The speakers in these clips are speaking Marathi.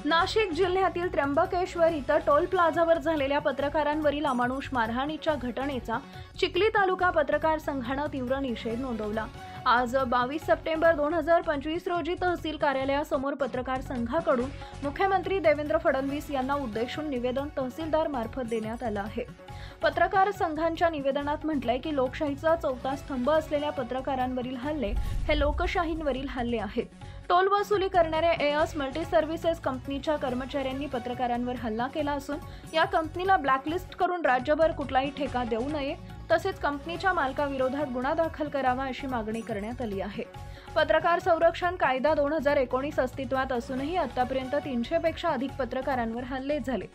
नाशिक जिल्ह्यातील त्र्यंबकेश्वर इथं टोल प्लाझावर झालेल्या पत्रकारांवरील अमानुष मारहाणीच्या घटनेचा चिखली तालुका पत्रकार संघाने तीव्र निषेध नोंदवला। आज 22 सप्टेंबर 2025 रोजी तहसील कार्यालयासमोर पत्रकार संघाकडून मुख्यमंत्री देवेंद्र फडणवीस यांना उद्देशून निवेदन तहसीलदार मार्फत देण्यात आलं आहे। पत्रकार संघांच्या निवेदनात म्हटलंय की लोकशाहीचा चौथा स्तंभ असलेल्या पत्रकारांवरील हल्ले हे लोकशाहींवरील हल्ले आहेत। टोल वसुली करणाऱ्या एएस मल्टी सर्व्हिसेस कंपनीच्या कर्मचाऱ्यांनी पत्रकारांवर हल्ला केला असून या कंपनीला ब्लॅकलिस्ट करून राज्यभर कुठलाही ठेका देऊ नये, तसेच कंपनीच्या मालकाविरोधात गुन्हा दाखल करावा अशी मागणी करण्यात आली आहे। पत्रकार संरक्षण कायदा 2019 अस्तित्वात असूनही आतापर्यंत 300 पेक्षा अधिक पत्रकारांवर हल्ले झाले,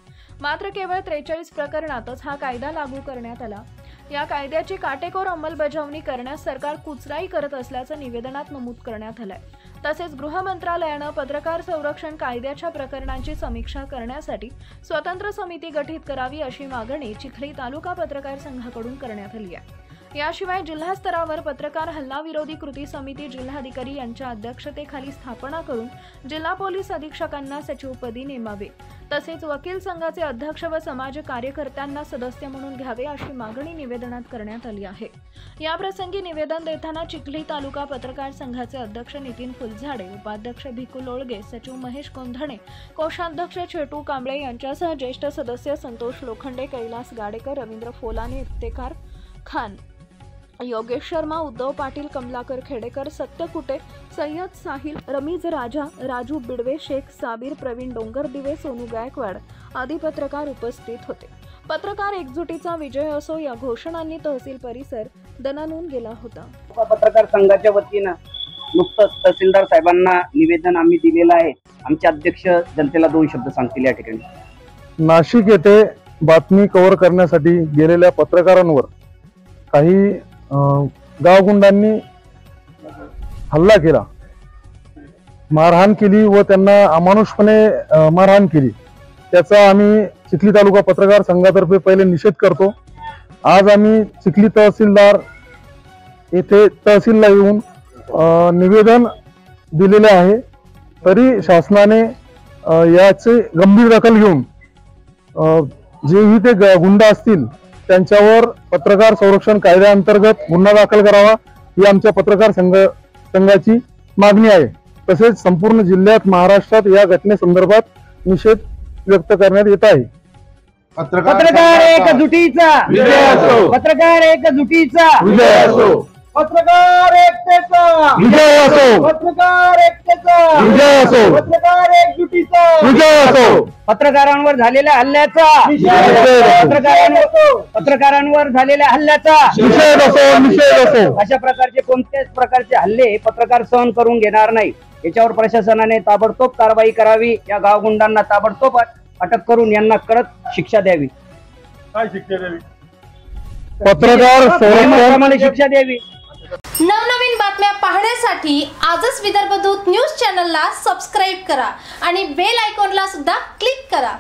मात्र केवळ 43 प्रकरणातच हा कायदा लागू करण्यात आला। या कायद्याची काटेकोर अंमलबजावणी करण्यास सरकार कुचराई करत असल्याचं निवेदनात नमूद करण्यात आलंय। तसेच गृह मंत्रालयानं पत्रकार संरक्षण कायद्याच्या प्रकरणांची समीक्षा करण्यासाठी स्वतंत्र समिती गठीत करावी अशी मागणी चिखली तालुका पत्रकार संघाकडून करण्यात आली आहे। याशिवाय जिल्हा स्तरावर पत्रकार हल्ला विरोधी कृती समिती जिल्हाधिकारी यांच्या अध्यक्षतेखाली स्थापना करून जिल्हा पोलीस अधीक्षकांना सचिवपदी नेमावे, तसेच वकील संघाचे अध्यक्ष व समाज कार्यकर्त्यांना सदस्य म्हणून घ्यावे अशी मागणी निवेदनात करण्यात आली आहे। याप्रसंगी निवेदन देताना चिखली तालुका पत्रकार संघाचे अध्यक्ष नितीन फुलझाडे, उपाध्यक्ष भिकू लोळगे, सचिव महेश गोंधणे, कोषाध्यक्ष छेटू कांबळे यांच्यासह ज्येष्ठ सदस्य संतोष लोखंडे, कैलास गाडेकर, रवींद्र फोलाने, इफ्तेकार खान, योगेश शर्मा, उद्धव पाटील, कमलाकर खेडेकर, सत्य कुटे, सय्यद साहिल, रमीज राजा, राजू बिडवे, शेख साबीर, प्रवीण डोंगरदिवे, सोनू गायकवाड आदी पत्रकार उपस्थित होते। पत्रकार एकजुटीचा विजय असो या घोषणांनी तहसील परिसर दणाणून गेला होता। पत्रकार संघाच्या वतीनं नुकतंच तहसीलदार साहेबांना निवेदन आम्ही दिलेलं आहे। आमचे अध्यक्ष जनतेला 2 शब्द सांगतील या ठिकाणी। नाशिक येथे बातमी कव्हर करण्यासाठी गेलेल्या पत्रकारांवर काही गावगुंडांनी हल्ला केला, मारहाण केली व त्यांना अमानुषपणे मारहाण केली। त्याचा आम्ही चिखली तालुका पत्रकार संघातर्फे पहिले निषेध करतो। आज आम्ही चिखली तहसीलदार येथे तहसीलला येऊन निवेदन दिलेले आहे, तरी शासनाने याचे गंभीर दखल घेऊन जेही ते गुंड असतील त्यांच्यावर पत्रकार संरक्षण कायद्याअंतर्गत गुन्हा दाखल करावा ही आमच्या पत्रकार संघाची मागणी आहे। तसेच संपूर्ण जिल्ह्यात महाराष्ट्रात या घटनेसंदर्भात निषेध व्यक्त करण्यात येत आहे। पत्रकार एकजुटीचा विजय असो, पत्रकार एकजुटीचा विजय असो, पत्रकार एकतेचा विजय असो, पत्रकार एकतेचा विजय असो, पत्रकार एकजुटीचा विजय असो, पत्रकारांवर झालेल्या हल्ल्याचा पत्रकारांवर झालेल्या हल्ल्याचा निषेध असो, निषेध असो। अशा प्रकारचे कोणत्याच प्रकारचे हल्ले पत्रकार सहन करून घेणार नाही। याच्यावर प्रशासनाने ताबडतोब कारवाई करावी, या गावगुंडांना ताबडतोब अटक करून यांना कडक शिक्षा द्यावी। काय शिक्षा द्यावी? पत्रकार संरक्षणाप्रमाणे शिक्षा द्यावी। नवनवीन बातम्या पाहण्यासाठी आजच विदर्भ दूत न्यूज चॅनलला सबस्क्राईब करा आणि बेल आयकॉनला सुद्धा क्लिक करा।